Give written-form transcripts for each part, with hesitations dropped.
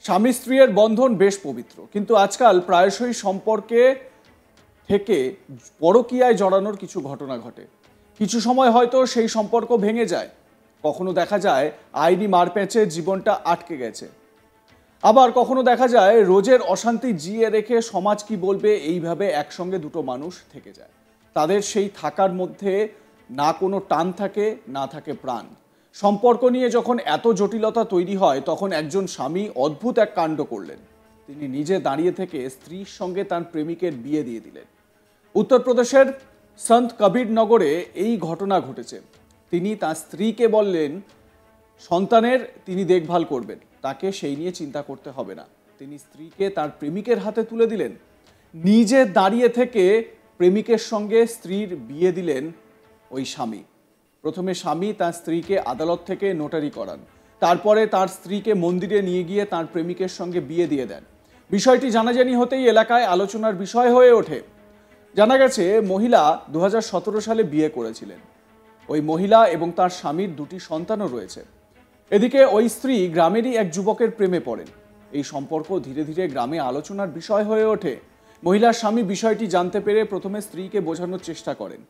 স্বামী স্ত্রীর বন্ধন বেশ পবিত্র, কিন্তু আজকাল প্রায়শই সম্পর্কে থেকে পরকীয়ায় জড়ানোর কিছু ঘটনা ঘটে। কিছু সময় হয়তো সেই সম্পর্ক ভেঙে যায়, কখনো দেখা যায় আইনি মারপ্যাঁচে জীবনটা আটকে গেছে, আবার কখনো দেখা যায় রোজের অশান্তি জিয়ে রেখে সমাজ কি বলবে এইভাবে একসঙ্গে দুটো মানুষ থেকে যায়। তাদের সেই থাকার মধ্যে না কোনো টান থাকে, না থাকে প্রাণ। সম্পর্ক নিয়ে যখন এত জটিলতা তৈরি হয়, তখন একজন স্বামী অদ্ভুত এক কাণ্ড করলেন। তিনি নিজে দাঁড়িয়ে থেকে স্ত্রীর সঙ্গে তার প্রেমিকের বিয়ে দিয়ে দিলেন। উত্তরপ্রদেশের সন্ত কবির নগরে এই ঘটনা ঘটেছে। তিনি তার স্ত্রীকে বললেন সন্তানের তিনি দেখভাল করবেন, তাকে সেই নিয়ে চিন্তা করতে হবে না। তিনি স্ত্রীকে তার প্রেমিকের হাতে তুলে দিলেন। নিজে দাঁড়িয়ে থেকে প্রেমিকের সঙ্গে স্ত্রীর বিয়ে দিলেন ওই স্বামী। প্রথমে স্বামী তার স্ত্রীকে আদালত থেকে নোটারি করান, তারপরে তার স্ত্রীকে মন্দিরে নিয়ে গিয়ে তার প্রেমিকের সঙ্গে বিয়ে দিয়ে দেন। বিষয়টি জানাজানি হতেই এলাকায় আলোচনার বিষয় হয়ে ওঠে। জানা গেছে মহিলা 2017 সালে বিয়ে করেছিলেন। ওই মহিলা এবং তার স্বামীর দুটি সন্তানও রয়েছে। এদিকে ওই স্ত্রী গ্রামেরই এক যুবকের প্রেমে পড়েন। এই সম্পর্ক ধীরে ধীরে গ্রামে আলোচনার বিষয় হয়ে ওঠে। মহিলার স্বামী বিষয়টি জানতে পেরে প্রথমে স্ত্রীকে বোঝানোর চেষ্টা করেন।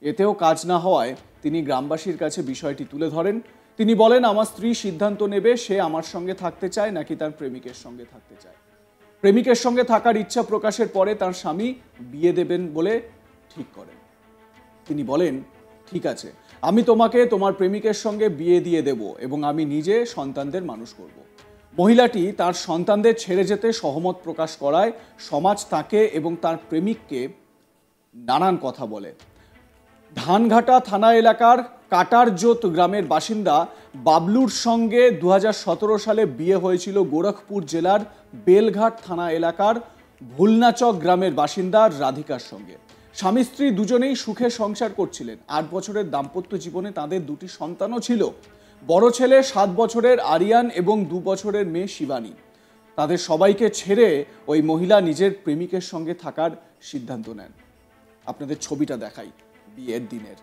এতেও কাজ না হওয়ায় তিনি গ্রামবাসীর কাছে বিষয়টি তুলে ধরেন। তিনি বলেন, আমার স্ত্রী সিদ্ধান্ত নেবে সে আমার সঙ্গে থাকতে চায় নাকি তার প্রেমিকের সঙ্গে থাকতে চায়। প্রেমিকের সঙ্গে থাকার ইচ্ছা প্রকাশের পরে তার স্বামী বিয়ে দেবেন বলে ঠিক করেন। তিনি বলেন, ঠিক আছে, আমি তোমাকে তোমার প্রেমিকের সঙ্গে বিয়ে দিয়ে দেব এবং আমি নিজে সন্তানদের মানুষ করব। মহিলাটি তার সন্তানদের ছেড়ে যেতে সহমত প্রকাশ করায় সমাজ তাকে এবং তার প্রেমিককে নানান কথা বলে। ধানঘাটা থানা এলাকার কাটারজোত গ্রামের বাসিন্দা বাবলুর সঙ্গে 2017 সালে বিয়ে হয়েছিল গোরখপুর জেলার বেলঘাট থানা এলাকার ভুলনাচক গ্রামের বাসিন্দা রাধিকার সঙ্গে। স্বামী স্ত্রী দুজনেই সুখে সংসার করছিলেন। 8 বছরের দাম্পত্য জীবনে তাদের দুটি সন্তানও ছিল। বড় ছেলে 7 বছরের আরিয়ান এবং 2 বছরের মেয়ে শিবানী। তাদের সবাইকে ছেড়ে ওই মহিলা নিজের প্রেমিকের সঙ্গে থাকার সিদ্ধান্ত নেন। আপনাদের ছবিটা দেখাই বিয়ের দিনের।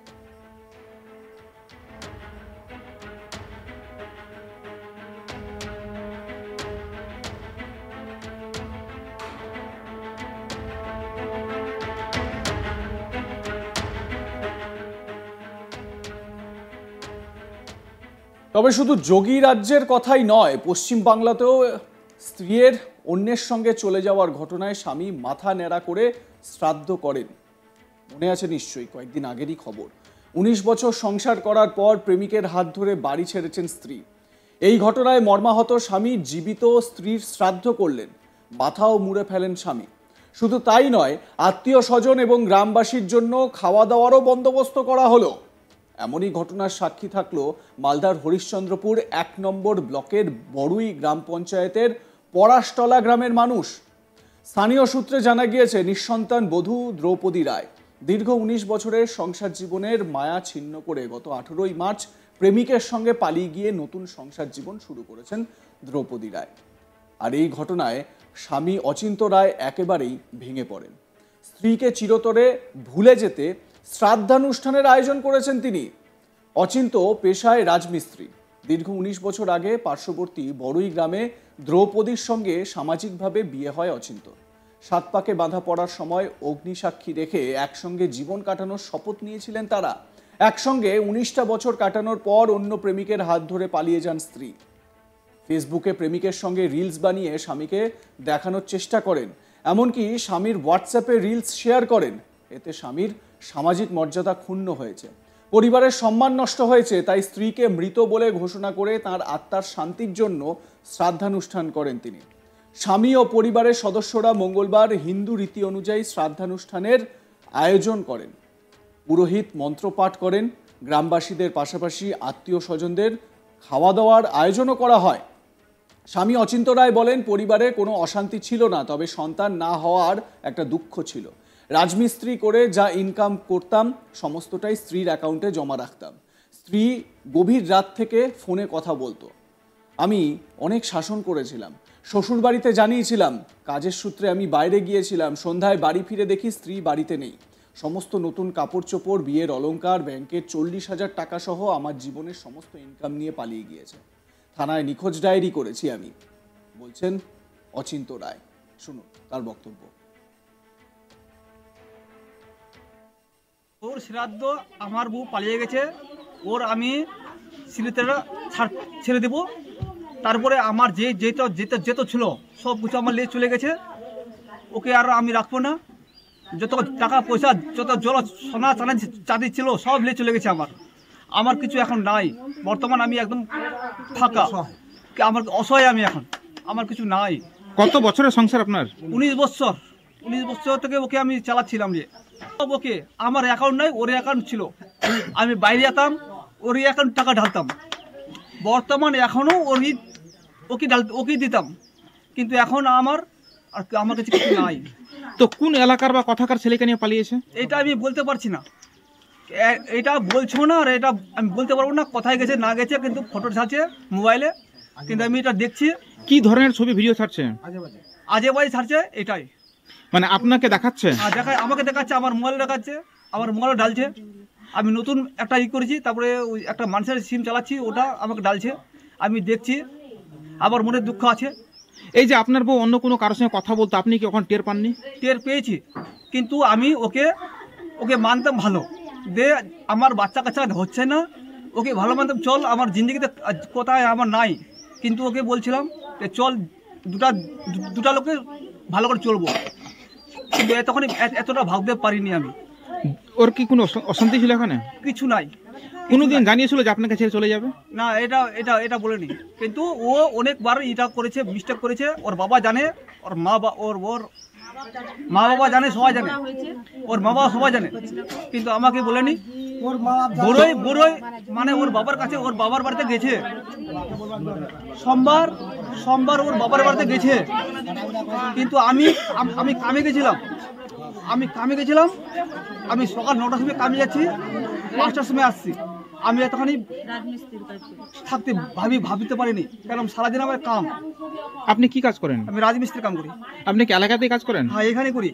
তবে শুধু যোগী রাজ্যের কথাই নয়, পশ্চিমবাংলাতেও স্ত্রীর অন্যের সঙ্গে চলে যাওয়ার ঘটনায় স্বামী মাথা ন্যাড়া করে শ্রাদ্ধ করেন। মনে আছে নিশ্চয়ই, কয়েকদিন আগেরই খবর। 19 বছর সংসার করার পর প্রেমিকের হাত ধরে বাড়ি ছেড়েছেন স্ত্রী। এই ঘটনায় মর্মাহত স্বামী জীবিত স্ত্রীর শ্রাদ্ধ করলেন, মাথাও মুড়ে ফেলেন স্বামী। শুধু তাই নয়, আত্মীয় স্বজন এবং গ্রামবাসীর জন্য খাওয়া দাওয়ারও বন্দোবস্ত করা হলো। এমনই ঘটনার সাক্ষী থাকলো মালদার হরিশ্চন্দ্রপুর 1 নম্বর ব্লকের বড়ুই গ্রাম পঞ্চায়েতের পরাশতলা গ্রামের মানুষ। স্থানীয় সূত্রে জানা গিয়েছে, নিঃসন্তান বধূ দ্রৌপদী রায় দীর্ঘ 19 বছরের সংসার জীবনের মায়া ছিন্ন করে গত 18ই মার্চ প্রেমিকের সঙ্গে পালিয়ে গিয়ে নতুন সংসার জীবন শুরু করেছেন দ্রৌপদী রায়। আর এই ঘটনায় স্বামী অচিন্ত রায় একেবারেই ভেঙে পড়েন। স্ত্রীকে চিরতরে ভুলে যেতে শ্রাদ্ধানুষ্ঠানের আয়োজন করেছেন তিনি। অচিন্ত পেশায় রাজমিস্ত্রি। দীর্ঘ 19 বছর আগে পার্শ্ববর্তী বড়ুই গ্রামে দ্রৌপদীর সঙ্গে সামাজিকভাবে বিয়ে হয় অচিন্ত। 7 পাকে বাঁধা পড়ার সময় অগ্নিসাক্ষী রেখে একসঙ্গে জীবন কাটানোর শপথ নিয়েছিলেন তারা। একসঙ্গে 19টা বছর কাটানোর পর অন্য প্রেমিকের হাত ধরে পালিয়ে যান স্ত্রী। ফেসবুকে প্রেমিকের সঙ্গে রিলস বানিয়ে স্বামীকে দেখানোর চেষ্টা করেন, এমনকি স্বামীর হোয়াটসঅ্যাপে রিলস শেয়ার করেন। এতে স্বামীর সামাজিক মর্যাদা ক্ষুণ্ণ হয়েছে, পরিবারের সম্মান নষ্ট হয়েছে। তাই স্ত্রীকে মৃত বলে ঘোষণা করে তার আত্মার শান্তির জন্য শ্রাদ্ধানুষ্ঠান করেন তিনি। স্বামী ও পরিবারের সদস্যরা মঙ্গলবার হিন্দু রীতি অনুযায়ী শ্রাদ্ধানুষ্ঠানের আয়োজন করেন। পুরোহিত মন্ত্রপাঠ করেন। গ্রামবাসীদের পাশাপাশি আত্মীয় স্বজনদের খাওয়া দাওয়ার আয়োজনও করা হয়। স্বামী অচিন্ত রায় বলেন, পরিবারে কোনো অশান্তি ছিল না, তবে সন্তান না হওয়ার একটা দুঃখ ছিল। রাজমিস্ত্রি করে যা ইনকাম করতাম সমস্তটাই স্ত্রীর অ্যাকাউন্টে জমা রাখতাম। স্ত্রী গভীর রাত থেকে ফোনে কথা বলতো। আমি অনেক শাসন করেছিলাম, শ্বশুর বাড়িতে জানিয়েছিলাম। কাজের সূত্রে আমি বাইরে গিয়েছিলাম। সন্ধ্যায় বাড়ি ফিরে দেখি স্ত্রী বাড়িতে নেই। সমস্ত নতুন কাপড় চোপড়, বিয়ের অলংকার, ব্যাংকের 40,000 টাকা সহ আমার জীবনের সমস্ত ইনকাম নিয়ে পালিয়ে গিয়েছে। থানায় নিখোঁজ ডায়েরি করেছি আমি। বলছেন অচিন্ত রায়। শুনুন তার বক্তব্য। ওর শ্রাদ্ধ আমার বউ পালিয়ে গেছে, ওর আমি স্মৃতিটা ছেড়ে দেবো। তারপরে আমার যেতে ছিল সব কিছু আমার নিয়ে চলে গেছে, ওকে আর আমি রাখবো না। যত টাকা পয়সা, যত জল সোনা চাঁদি ছিল সব নিয়ে চলে গেছে। আমার কিছু এখন নাই। বর্তমান আমি একদম ফাঁকা, আমার অসহায় আমি এখন, আমার কিছু নাই। কত বছরের সংসার আপনার? 19 বছর। 19 বছর থেকে ওকে আমি চালাচ্ছিলাম। ওকে আমার অ্যাকাউন্ট নাই, ওর অ্যাকাউন্ট ছিল। আমি বাইরে যেতাম, ওর অ্যাকাউন্ট টাকা ঢালতাম। বর্তমান এখনও ওকে দিতাম, কিন্তু এখন আমার কাছে কিছু নাই। তো কোন এলাকার বা কথাকার ছেলেকে নিয়ে পালিয়েছে? এটা আমি বলতে পারছি না, এটা বলছো না, আর এটা আমি বলতে পারবো না কোথায় গেছে না গেছে, কিন্তু ফটো ছাড়ছে মোবাইলে, কিন্তু আমি এটা দেখছি। কি ধরনের ছবি ভিডিও ছাড়ছে? আজে বাজে ছাড়ছে, এটাই। মানে আপনাকে দেখাচ্ছে? দেখায়, আমাকে দেখাচ্ছে, আমার মোবাইলে দেখাচ্ছে, আমার মোবাইলে ডালছে। আমি নতুন একটা করেছি, তারপরে ওই একটা মানুষের সিম চালাচ্ছি, ওটা আমাকে ডালছে, আমি দেখছি। আবার মনে দুঃখ আছে। এই যে আপনার বউ অন্য কোনো কারোর সঙ্গে কথা বলতো, আপনি কি ওখানে টের পাননি? টের পেয়েছি, কিন্তু আমি ওকে মানতাম ভালো, যে আমার বাচ্চা কাচ্চা হচ্ছে না, ওকে ভালো মানতাম। চল, আমার জিন্দগিতে কোথায় আমার নাই, কিন্তু ওকে বলছিলাম যে চল দুটা লোকে ভালো করে চলবো, কিন্তু তখন এতটা ভাবতে পারিনি আমি। ওর কি কোনো অশান্তি ছিল এখানে? কিছু নাই। কোনোদিন জানিয়েছিল যে আপনাকে ছেড়ে চলে যাবে? না, এটা বলেনি, কিন্তু ও অনেকবার এটা করেছে, মিস্টেক করেছে। ওর বাবা জানে, ওর মা বাবা জানে, সবাই জানে, ওর মা বাবা সবাই জানে, কিন্তু আমাকে বলেনি। বড়ই মানে ওর বাবার কাছে, ওর বাবার বাড়িতে গেছে সোমবার ওর বাবার বাড়িতে গেছে, কিন্তু আমি কামে গেছিলাম। আমি সকাল 9টার সময় কামে যাচ্ছি, 5টার সময় আসছি। আমি এতখানি থাকতে ভাবিতে পারিনি, কারণ সারাদিন আমার কাম। আপনি কি কাজ করেন? আমি রাজমিস্ত্রির কাম করি। আপনি কি এলাকাতেই কাজ করেন? হ্যাঁ, এখানে করি।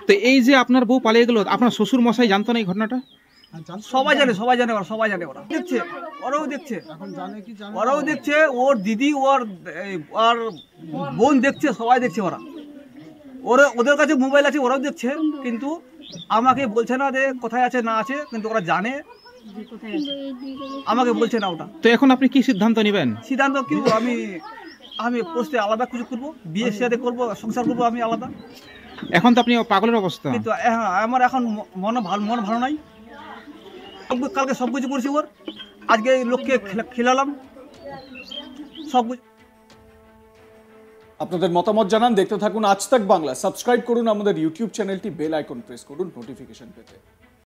তো এই যে আপনার বউ পালিয়ে গেল, আপনার শ্বশুর মশাই জানতো না এই ঘটনাটা? সবাই জানে, ওরা দেখছে, ওরাও দেখছে, ওর দিদি, ওর বোন দেখছে, সবাই দেখছে। ওদের কাছে মোবাইল আছে, ওরাও দেখছে, কিন্তু আমাকে বলছে না যে কোথায় আছে না আছে, কিন্তু ওরা জানে, আমাকে বলছে না ওটা। তো এখন আপনি কি সিদ্ধান্ত নেবেন? সিদ্ধান্ত কি, আমি পোস্টে আলাদা কিছু করবো, বিয়ে সাথে করবো, সংসার করবো আমি আলাদা। এখন তো আপনি পাগলের অবস্থা। কিন্তু আমার এখন মন ভালো নাই। কালকে সব কিছু করছি, ওর আজকে লোককে খেলালাম সব কিছু। আপনাদের মতামত জানান, দেখতে থাকুন আজ তাক বাংলা। সাবস্ক্রাইব করুন আমাদের ইউটিউব চ্যানেলটি, বেল আইকন প্রেস করুন নোটিফিকেশন পেতে।